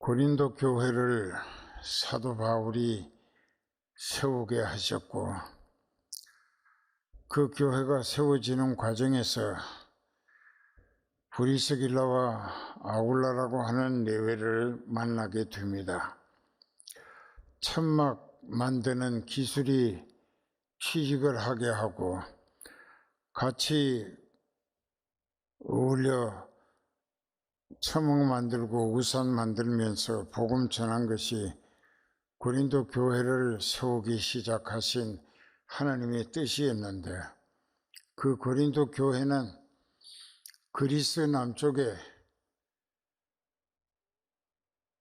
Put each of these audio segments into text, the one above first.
고린도 교회를 사도 바울이 세우게 하셨고, 그 교회가 세워지는 과정에서 브리스길라와 아굴라라고 하는 내외를 만나게 됩니다. 천막 만드는 기술이 취직을 하게 하고 같이 어울려 천막 만들고 우산 만들면서 복음 전한 것이 고린도 교회를 세우기 시작하신 하나님의 뜻이었는데, 그 고린도 교회는 그리스 남쪽에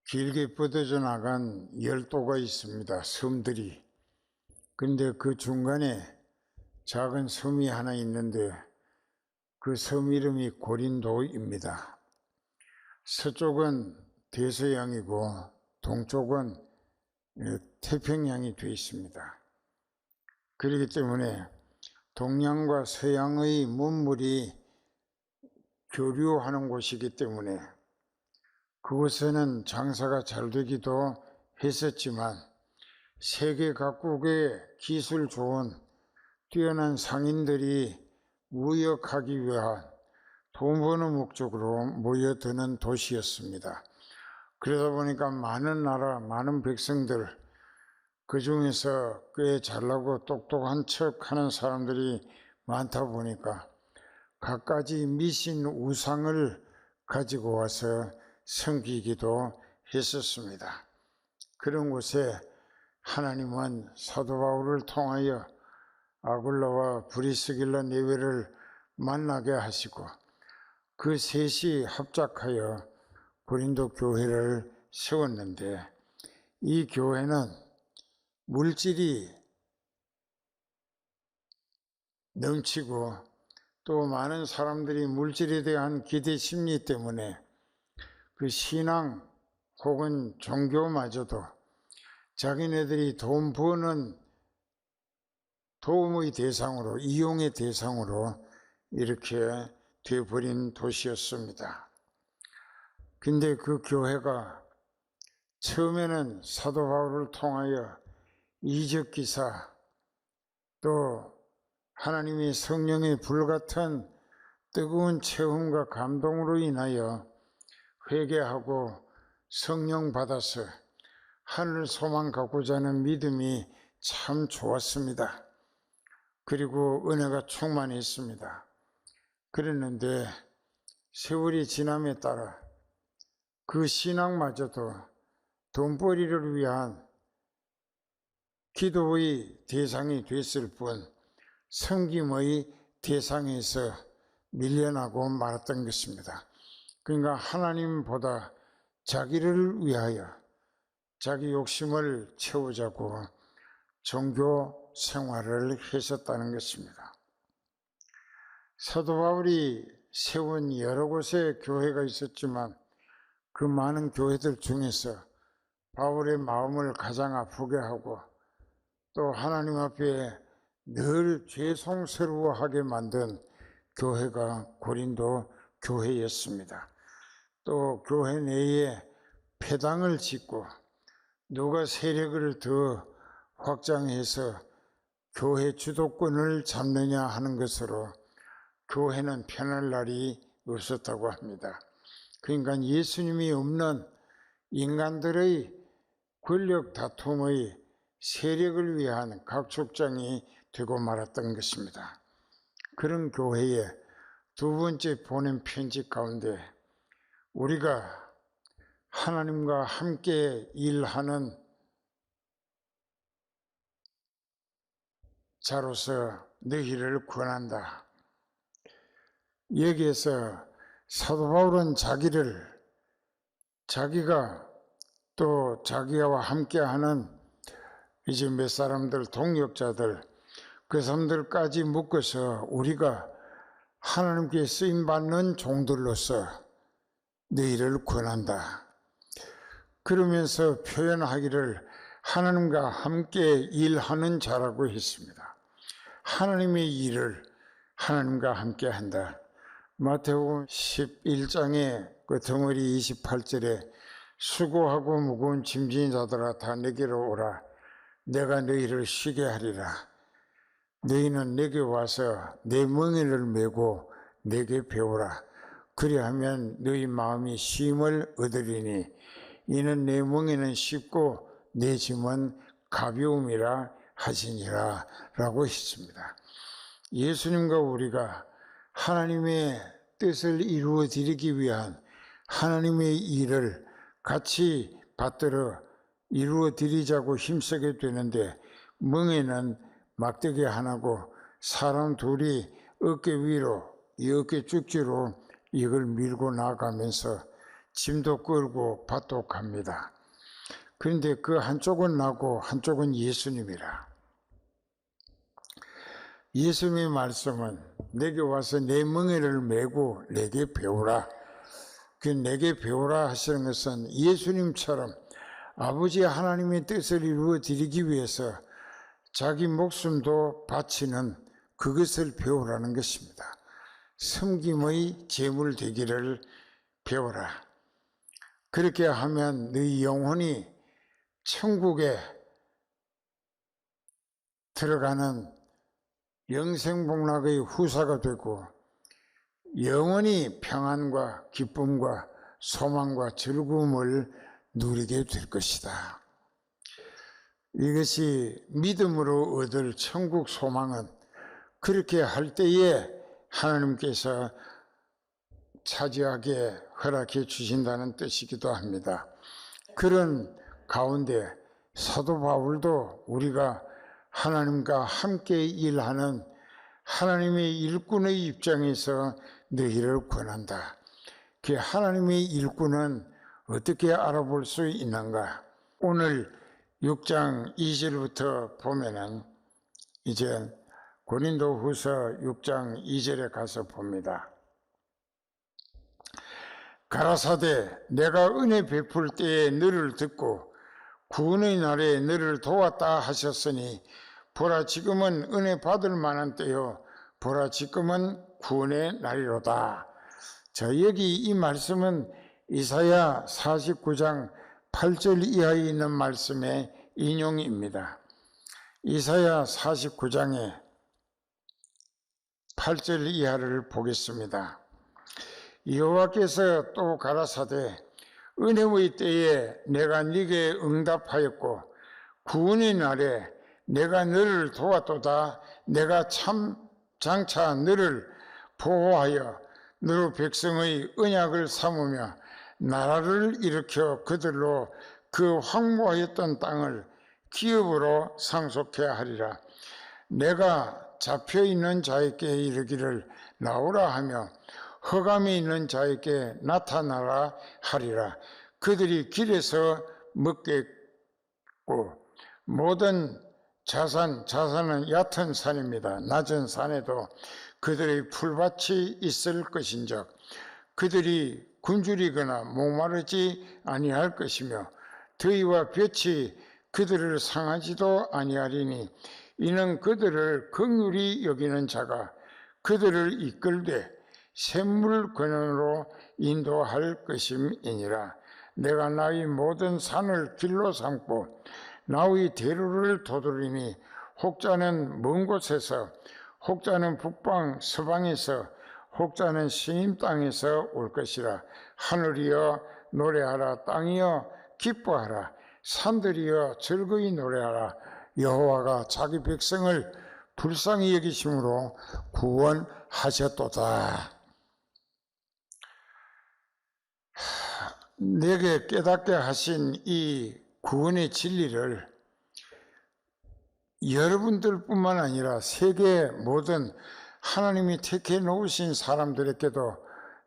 길게 뻗어져 나간 열도가 있습니다. 섬들이. 근데 그 중간에 작은 섬이 하나 있는데 그 섬 이름이 고린도입니다. 서쪽은 대서양이고 동쪽은 태평양이 되어 있습니다. 그렇기 때문에 동양과 서양의 문물이 교류하는 곳이기 때문에 그곳에는 장사가 잘 되기도 했었지만, 세계 각국의 기술 좋은 뛰어난 상인들이 무역하기 위한 돈 버는 목적으로 모여드는 도시였습니다. 그러다 보니까 많은 나라, 많은 백성들, 그 중에서 꽤 잘나고 똑똑한 척 하는 사람들이 많다 보니까 갖가지 미신 우상을 가지고 와서 섬기기도 했었습니다. 그런 곳에 하나님은 사도 바울을 통하여 아굴라와 브리스길라 내외를 만나게 하시고 그 셋이 합작하여 고린도 교회를 세웠는데, 이 교회는 물질이 넘치고 또 많은 사람들이 물질에 대한 기대 심리 때문에 그 신앙 혹은 종교마저도 자기네들이 돈 버는 도움의 대상으로, 이용의 대상으로 이렇게 되어버린 도시였습니다. 근데 그 교회가 처음에는 사도 바울을 통하여 이적 기사, 또 하나님의 성령의 불같은 뜨거운 체험과 감동으로 인하여 회개하고 성령 받아서 하늘 소망 갖고자 하는 믿음이 참 좋았습니다. 그리고 은혜가 충만했습니다. 그랬는데 세월이 지남에 따라 그 신앙마저도 돈벌이를 위한 기도의 대상이 됐을 뿐 섬김의 대상에서 밀려나고 말았던 것입니다. 그러니까 하나님보다 자기를 위하여 자기 욕심을 채우자고 종교 생활을 했었다는 것입니다. 사도 바울이 세운 여러 곳에 교회가 있었지만 그 많은 교회들 중에서 바울의 마음을 가장 아프게 하고 또 하나님 앞에 늘 죄송스러워하게 만든 교회가 고린도 교회였습니다. 또 교회 내에 폐당을 짓고 누가 세력을 더 확장해서 교회 주도권을 잡느냐 하는 것으로 교회는 편할 날이 없었다고 합니다. 그러니까 예수님이 없는 인간들의 권력 다툼의 세력을 위한 각축장이 되고 말았던 것입니다. 그런 교회에 두 번째 보낸 편지 가운데 우리가 하나님과 함께 일하는 자로서 너희를 권한다. 여기에서 사도 바울은 자기가 또 자기와 함께하는 이제 몇 사람들, 동역자들, 그 사람들까지 묶어서 우리가 하나님께 쓰임받는 종들로서 너희를 권한다. 그러면서 표현하기를 하나님과 함께 일하는 자라고 했습니다. 하나님의 일을 하나님과 함께 한다. 마태복음 11장의 그 덩어리 28절에 수고하고 무거운 짐진 자들아 다 내게로 오라. 내가 너희를 쉬게 하리라. 너희는 내게 와서 내 멍에를 메고 내게 배우라. 그리하면 너희 마음이 쉼을 얻으리니 이는 내 멍에는 쉽고 내 짐은 가벼움이라 하시니라 라고 했습니다. 예수님과 우리가 하나님의 뜻을 이루어 드리기 위한 하나님의 일을 같이 받들어 이루어 드리자고 힘쓰게 되는데, 멍에는 막대기 하나고 사람 둘이 어깨 위로 이 어깨 쭉지로 이걸 밀고 나가면서 짐도 끌고 밭도 갑니다. 그런데 그 한쪽은 나고 한쪽은 예수님이라. 예수님의 말씀은 내게 와서 내 멍에를 메고 내게 배우라. 그 내게 배우라 하시는 것은 예수님처럼 아버지 하나님의 뜻을 이루어 드리기 위해서 자기 목숨도 바치는 그것을 배우라는 것입니다. 섬김의 제물 되기를 배우라. 그렇게 하면 너희 영혼이 천국에 들어가는 영생복락의 후사가 되고 영원히 평안과 기쁨과 소망과 즐거움을 누리게 될 것이다. 이것이 믿음으로 얻을 천국 소망은 그렇게 할 때에 하나님께서 차지하게 허락해 주신다는 뜻이기도 합니다. 그런 가운데 사도 바울도 우리가 하나님과 함께 일하는 하나님의 일꾼의 입장에서 너희를 권한다. 그 하나님의 일꾼은 어떻게 알아볼 수 있는가? 오늘 6장 2절부터 보면은 이제 고린도후서 6장 2절에 가서 봅니다. 가라사대 내가 은혜 베풀 때에 너를 듣고 구원의 날에 너를 도왔다 하셨으니 보라 지금은 은혜 받을 만한 때요 보라 지금은 구원의 날이로다. 자, 여기 이 말씀은 이사야 49장 8절 이하에 있는 말씀의 인용입니다. 이사야 49장의 8절 이하를 보겠습니다. 여호와께서 또 가라사대 은혜의 때에 내가 네게 응답하였고 구원의 날에 내가 너를 도왔도다. 내가 참 장차 너를 보호하여 너로 백성의 언약을 삼으며 나라를 일으켜 그들로 그 황무하였던 땅을 기업으로 상속해 하리라. 내가 잡혀있는 자에게 이르기를 나오라 하며 흑암에 있는 자에게 나타나라 하리라. 그들이 길에서 먹겠고 모든 자산은 얕은 산입니다. 낮은 산에도 그들의 풀밭이 있을 것인즉 그들이 굶주리거나 목마르지 아니할 것이며 더위와 볕이 그들을 상하지도 아니하리니 이는 그들을 긍휼히 여기는 자가 그들을 이끌되 샘물 근원으로 인도할 것임이니라. 내가 나의 모든 산을 길로 삼고 나의 대로를 도두리니 혹자는 먼 곳에서 혹자는 북방 서방에서 혹자는 시임 땅에서 올 것이라. 하늘이여 노래하라. 땅이여 기뻐하라. 산들이여 즐거이 노래하라. 여호와가 자기 백성을 불쌍히 여기심으로 구원하셨도다. 내게 깨닫게 하신 이 구원의 진리를 여러분들뿐만 아니라 세계 모든 하나님이 택해 놓으신 사람들에게도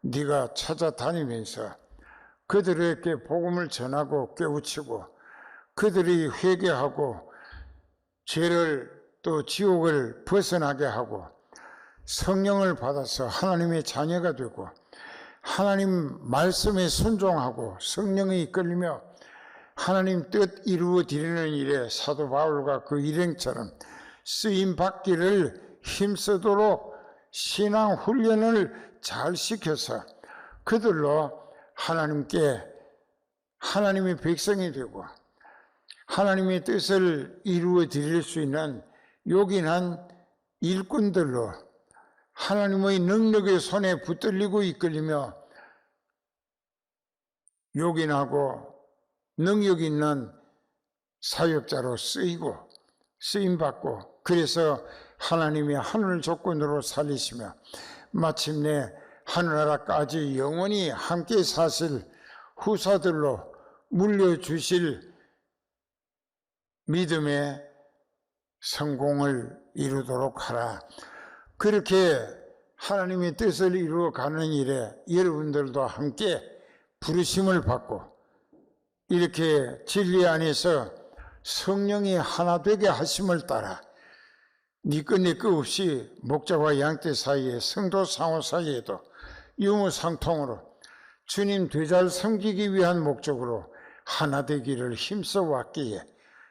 네가 찾아다니면서 그들에게 복음을 전하고 깨우치고 그들이 회개하고 죄를 또 지옥을 벗어나게 하고 성령을 받아서 하나님의 자녀가 되고 하나님 말씀에 순종하고 성령에 이끌리며 하나님 뜻 이루어 드리는 일에 사도 바울과 그 일행처럼 쓰임 받기를 힘쓰도록 신앙 훈련을 잘 시켜서 그들로 하나님의 백성이 되고 하나님의 뜻을 이루어 드릴 수 있는 요긴한 일꾼들로 하나님의 능력의 손에 붙들리고 이끌리며 요긴하고 능력 있는 사역자로 쓰임받고 그래서 하나님이 하늘 조건으로 살리시며 마침내 하늘나라까지 영원히 함께 사실 후사들로 물려주실 믿음의 성공을 이루도록 하라. 그렇게 하나님의 뜻을 이루어가는 일에 여러분들도 함께 부르심을 받고 이렇게 진리 안에서 성령이 하나 되게 하심을 따라 니 끝 내 끝 없이 목자와 양떼 사이에 성도 상호 사이에도 유무상통으로 주님 되잘 섬기기 위한 목적으로 하나 되기를 힘써 왔기에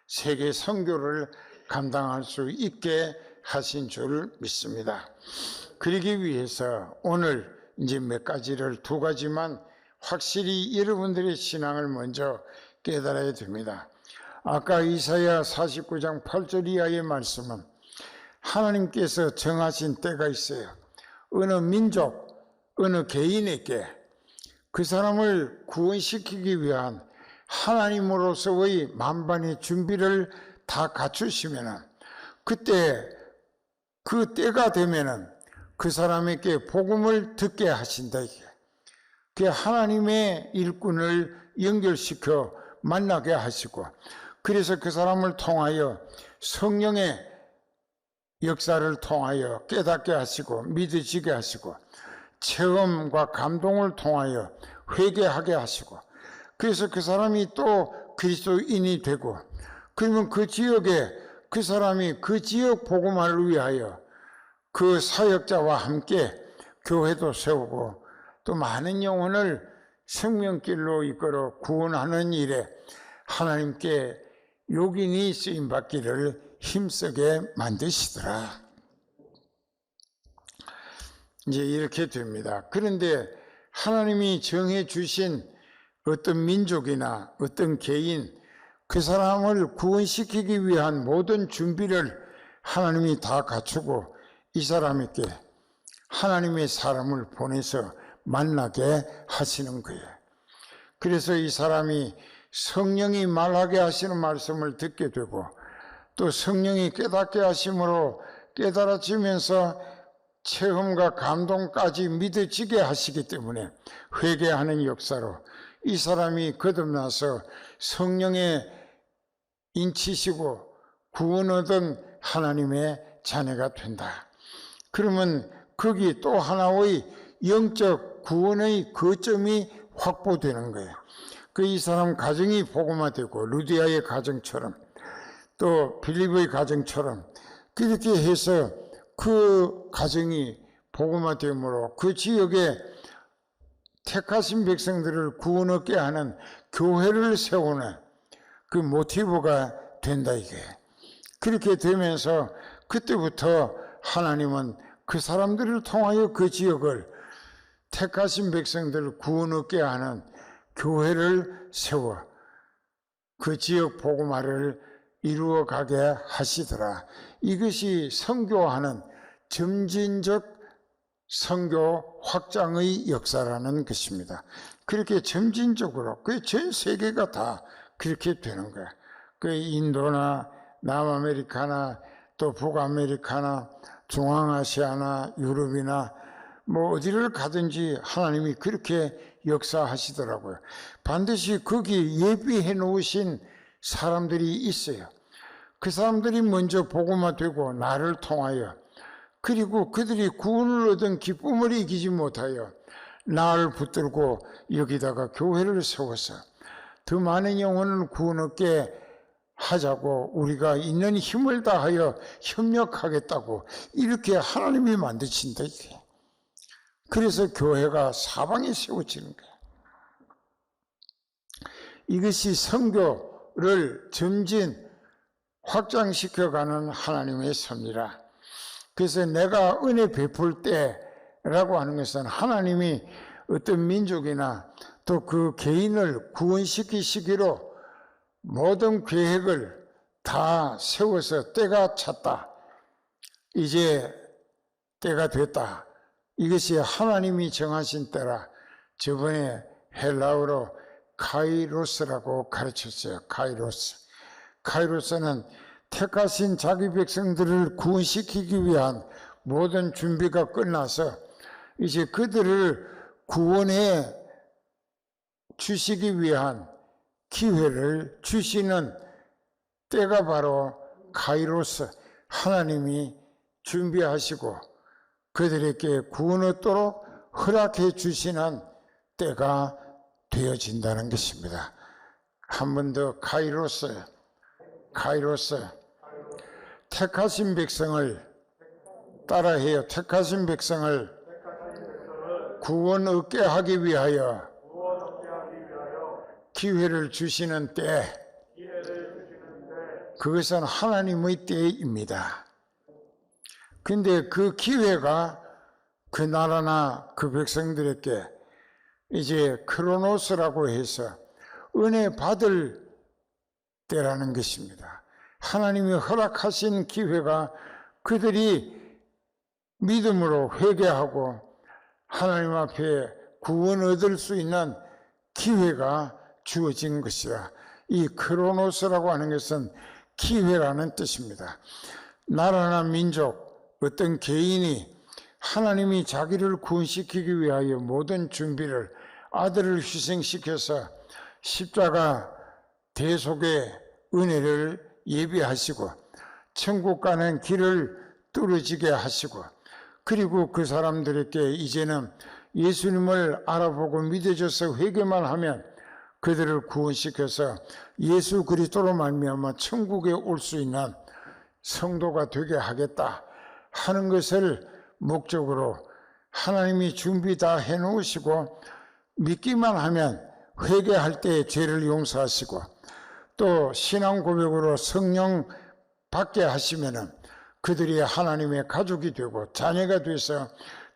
세계 선교를 감당할 수 있게 하신 줄 믿습니다. 그러기 위해서 오늘 이제 두 가지만 확실히 여러분들의 신앙을 먼저 깨달아야 됩니다. 아까 이사야 49장 8절 이하의 말씀은 하나님께서 정하신 때가 있어요. 어느 민족, 어느 개인에게 그 사람을 구원시키기 위한 하나님으로서의 만반의 준비를 다 갖추시면은 그때 그 때가 되면은 그 사람에게 복음을 듣게 하신다. 그 하나님의 일꾼을 연결시켜 만나게 하시고 그래서 그 사람을 통하여 성령의 역사를 통하여 깨닫게 하시고 믿어지게 하시고 체험과 감동을 통하여 회개하게 하시고 그래서 그 사람이 또 그리스도인이 되고 그러면 그 지역에 그 사람이 그 지역 복음화를 위하여 그 사역자와 함께 교회도 세우고 또 많은 영혼을 생명길로 이끌어 구원하는 일에 하나님께 요긴히 쓰임받기를 힘쓰게 만드시더라. 이제 이렇게 됩니다. 그런데 하나님이 정해 주신 어떤 민족이나 어떤 개인 그 사람을 구원시키기 위한 모든 준비를 하나님이 다 갖추고 이 사람에게 하나님의 사람을 보내서 만나게 하시는 거예요. 그래서 이 사람이 성령이 말하게 하시는 말씀을 듣게 되고 또 성령이 깨닫게 하심으로 깨달아지면서 체험과 감동까지 믿어지게 하시기 때문에 회개하는 역사로 이 사람이 거듭나서 성령의 인치시고 구원 얻은 하나님의 자녀가 된다. 그러면 거기 또 하나의 영적 구원의 거점이 확보되는 거예요. 그 이 사람 가정이 복음화되고 루디아의 가정처럼 또 빌립의 가정처럼 그렇게 해서 그 가정이 복음화됨으로 그 지역에 택하신 백성들을 구원 얻게 하는 교회를 세우는 그 모티브가 된다 이게. 그렇게 되면서 그때부터 하나님은 그 사람들을 통하여 그 지역을 택하신 백성들을 구원 얻게 하는 교회를 세워 그 지역 복음화를 이루어가게 하시더라. 이것이 선교하는 점진적 선교 확장의 역사라는 것입니다. 그렇게 점진적으로 그 전 세계가 다 그렇게 되는 거야. 그 인도나 남아메리카나 또 북아메리카나 중앙아시아나 유럽이나 뭐 어디를 가든지 하나님이 그렇게 역사하시더라고요. 반드시 거기 예비해 놓으신 사람들이 있어요. 그 사람들이 먼저 복음화되고 나를 통하여 그리고 그들이 구원을 얻은 기쁨을 이기지 못하여 나를 붙들고 여기다가 교회를 세워서 더 많은 영혼을 구원 얻게 하자고 우리가 있는 힘을 다하여 협력하겠다고 이렇게 하나님이 만드신다. 그래서 교회가 사방에 세워지는 거예요. 이것이 선교를 점진 확장시켜가는 하나님의 섭리라. 그래서 내가 은혜 베풀 때라고 하는 것은 하나님이 어떤 민족이나 또 그 개인을 구원시키시기로 모든 계획을 다 세워서 때가 찼다. 이제 때가 됐다. 이것이 하나님이 정하신 때라. 저번에 헬라어로 카이로스라고 가르쳤어요. 카이로스. 카이로스는 택하신 자기 백성들을 구원시키기 위한 모든 준비가 끝나서 이제 그들을 구원해 주시기 위한 기회를 주시는 때가 바로 카이로스, 하나님이 준비하시고 그들에게 구원 얻도록 허락해 주시는 때가 되어진다는 것입니다. 한 번 더 카이로스, 카이로스. 택하신 백성을 따라해요. 택하신 백성을 구원 얻게 하기 위하여 기회를 주시는 때, 그것은 하나님의 때입니다. 근데 그 기회가 그 나라나 그 백성들에게 이제 크로노스라고 해서 은혜 받을 때라는 것입니다. 하나님이 허락하신 기회가 그들이 믿음으로 회개하고 하나님 앞에 구원 얻을 수 있는 기회가 주어진 것이라. 이 크로노스라고 하는 것은 기회라는 뜻입니다. 나라나 민족, 어떤 개인이 하나님이 자기를 구원시키기 위하여 모든 준비를 아들을 희생시켜서 십자가 대속의 은혜를 예비하시고 천국 가는 길을 뚫어지게 하시고 그리고 그 사람들에게 이제는 예수님을 알아보고 믿어져서 회개만 하면 그들을 구원시켜서 예수 그리스도로 말미암아 천국에 올 수 있는 성도가 되게 하겠다 하는 것을 목적으로 하나님이 준비 다 해놓으시고 믿기만 하면 회개할 때 죄를 용서하시고 또 신앙 고백으로 성령 받게 하시면은 그들이 하나님의 가족이 되고 자녀가 돼서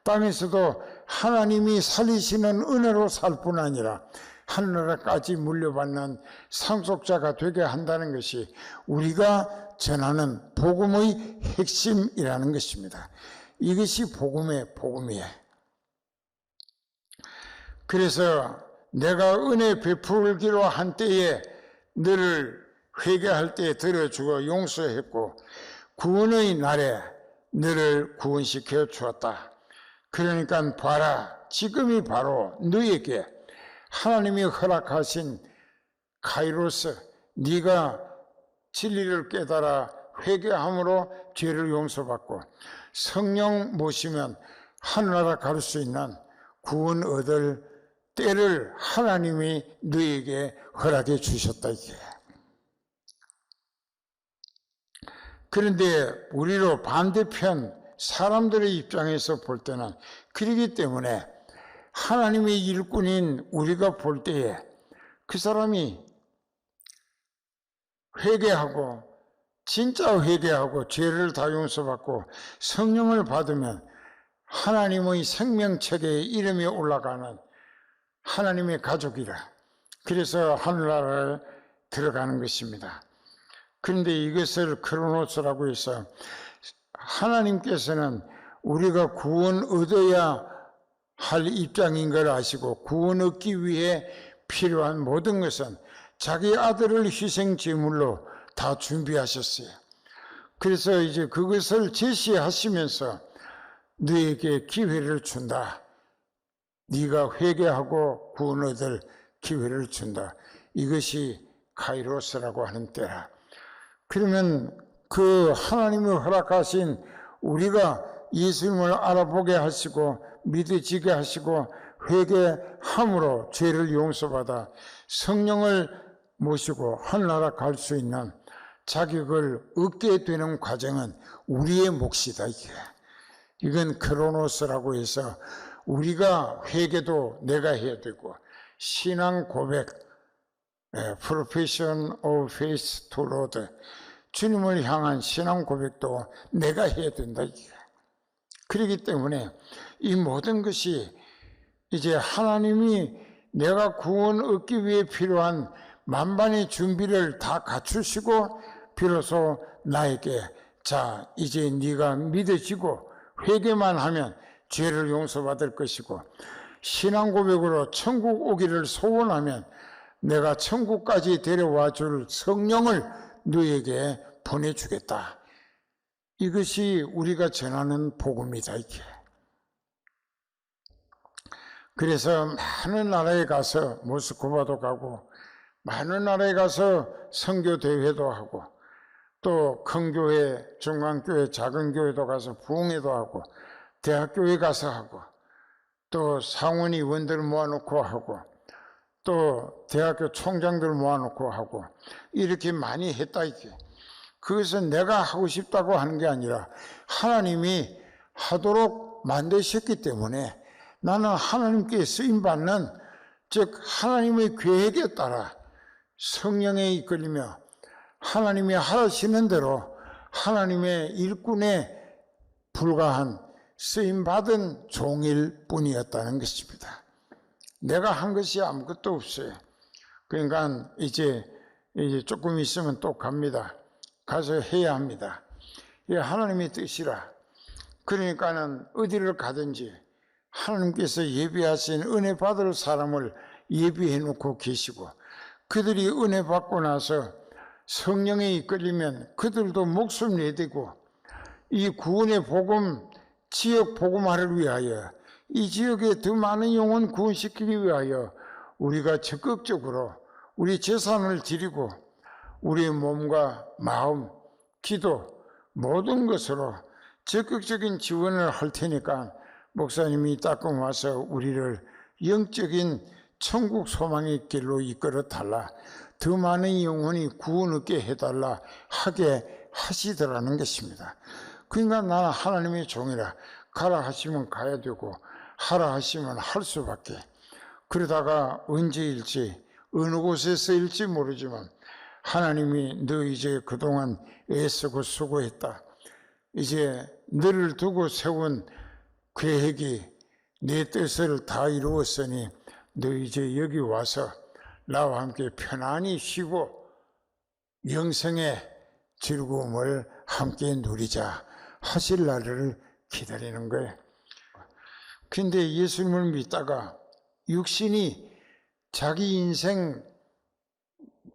땅에서도 하나님이 살리시는 은혜로 살 뿐 아니라 하늘나라까지 물려받는 상속자가 되게 한다는 것이 우리가 전하는 복음의 핵심이라는 것입니다. 이것이 복음의 복음이에요. 그래서 내가 은혜 베풀기로 한 때에 너를 회개할 때 들어주고 용서했고 구원의 날에 너를 구원시켜 주었다. 그러니까 봐라, 지금이 바로 너에게 하나님이 허락하신 카이로스, 네가 진리를 깨달아 회개함으로 죄를 용서받고 성령 모시면 하늘나라 갈 수 있는 구원 얻을 때를 하나님이 너에게 허락해 주셨다 이게. 그런데 우리로 반대편 사람들의 입장에서 볼 때는 그러기 때문에 하나님의 일꾼인 우리가 볼 때에 그 사람이 회개하고 진짜 회개하고 죄를 다 용서받고 성령을 받으면 하나님의 생명책에 이름이 올라가는 하나님의 가족이라. 그래서 하늘나라를 들어가는 것입니다. 그런데 이것을 크로노스라고 해서 하나님께서는 우리가 구원 얻어야 할 입장인 걸 아시고 구원 얻기 위해 필요한 모든 것은 자기 아들을 희생 제물로 다 준비하셨어요. 그래서 이제 그것을 제시하시면서 너에게 기회를 준다. 네가 회개하고 구원 얻을 기회를 준다. 이것이 카이로스라고 하는 때라. 그러면 그 하나님이 허락하신 우리가 예수님을 알아보게 하시고 믿어지게 하시고 회개함으로 죄를 용서받아 성령을 모시고 하늘나라 갈 수 있는 자격을 얻게 되는 과정은 우리의 몫이다. 이건 크로노스라고 해서 우리가 회개도 내가 해야 되고 신앙 고백, Profession of Faith to Lord, 주님을 향한 신앙 고백도 내가 해야 된다. 그렇기 때문에 이 모든 것이 이제 하나님이 내가 구원 얻기 위해 필요한 만반의 준비를 다 갖추시고 비로소 나에게 자 이제 네가 믿어지고 회개만 하면 죄를 용서받을 것이고 신앙 고백으로 천국 오기를 소원하면 내가 천국까지 데려와 줄 성령을 너에게 보내주겠다. 이것이 우리가 전하는 복음이다. 이게. 그래서 많은 나라에 가서 모스크바도 가고 많은 나라에 가서 선교대회도 하고 또 큰 교회, 중간교회, 작은 교회도 가서 부흥회도 하고 대학교에 가서 하고 또 상원 의원들 모아놓고 하고 또 대학교 총장들 모아놓고 하고 이렇게 많이 했다 이게. 그것은 내가 하고 싶다고 하는 게 아니라 하나님이 하도록 만드셨기 때문에 나는 하나님께 쓰임받는 즉 하나님의 계획에 따라 성령에 이끌리며 하나님이 하시는 대로 하나님의 일꾼에 불과한 쓰임받은 종일 뿐이었다는 것입니다. 내가 한 것이 아무것도 없어요. 그러니까 이제 조금 있으면 또 갑니다. 가서 해야 합니다. 이게 하나님의 뜻이라. 그러니까는 어디를 가든지 하나님께서 예비하신 은혜 받을 사람을 예비해 놓고 계시고 그들이 은혜 받고 나서 성령에 이끌리면 그들도 목숨 내대고 이 구원의 복음, 지역 복음화를 위하여 이 지역에 더 많은 영혼 구원시키기 위하여 우리가 적극적으로 우리 재산을 드리고 우리의 몸과 마음, 기도 모든 것으로 적극적인 지원을 할 테니까 목사님이 따끔 와서 우리를 영적인 천국 소망의 길로 이끌어 달라 더 많은 영혼이 구원 얻게 해달라 하게 하시더라는 것입니다. 그러니까 나는 하나님의 종이라 가라 하시면 가야 되고 하라 하시면 할 수밖에. 그러다가 언제일지 어느 곳에서일지 모르지만 하나님이 너 이제 그동안 애쓰고 수고했다. 이제 너를 두고 세운 계획이 내 뜻을 다 이루었으니 너 이제 여기 와서 나와 함께 편안히 쉬고 영생의 즐거움을 함께 누리자 하실 날을 기다리는 거예요. 근데 예수님을 믿다가 육신이 자기 인생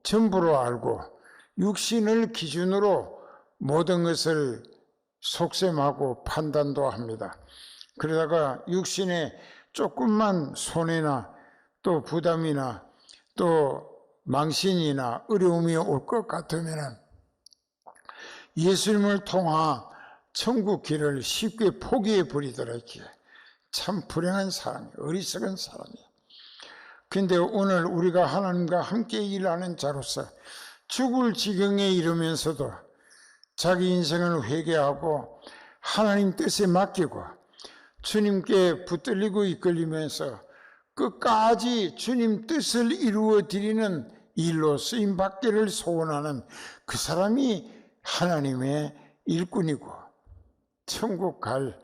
전부로 알고 육신을 기준으로 모든 것을 속셈하고 판단도 합니다. 그러다가 육신에 조금만 손해나 또 부담이나 또 망신이나 어려움이 올 것 같으면 예수님을 통한 천국 길을 쉽게 포기해 버리더라. 참 불행한 사람이에요. 어리석은 사람이에요. 근데 오늘 우리가 하나님과 함께 일하는 자로서 죽을 지경에 이르면서도 자기 인생을 회개하고 하나님 뜻에 맡기고 주님께 붙들리고 이끌리면서 끝까지 주님 뜻을 이루어 드리는 일로 쓰임받기를 소원하는 그 사람이 하나님의 일꾼이고 천국 갈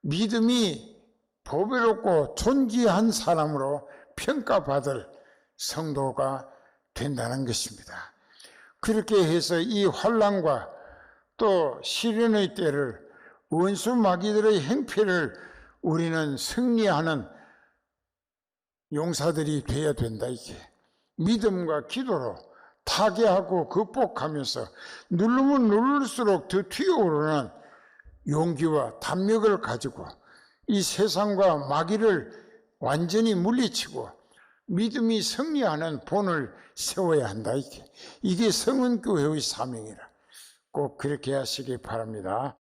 믿음이 보배롭고 존귀한 사람으로 평가받을 성도가 된다는 것입니다. 그렇게 해서 이 환난과 또 시련의 때를 원수 마귀들의 행패를 우리는 승리하는 용사들이 되어야 된다. 이게 믿음과 기도로 타개하고 극복하면서 누르면 누를수록 더 튀어오르는 용기와 담력을 가지고 이 세상과 마귀를 완전히 물리치고 믿음이 승리하는 본을 세워야 한다. 이게 성은교회의 사명이라 꼭 그렇게 하시기 바랍니다.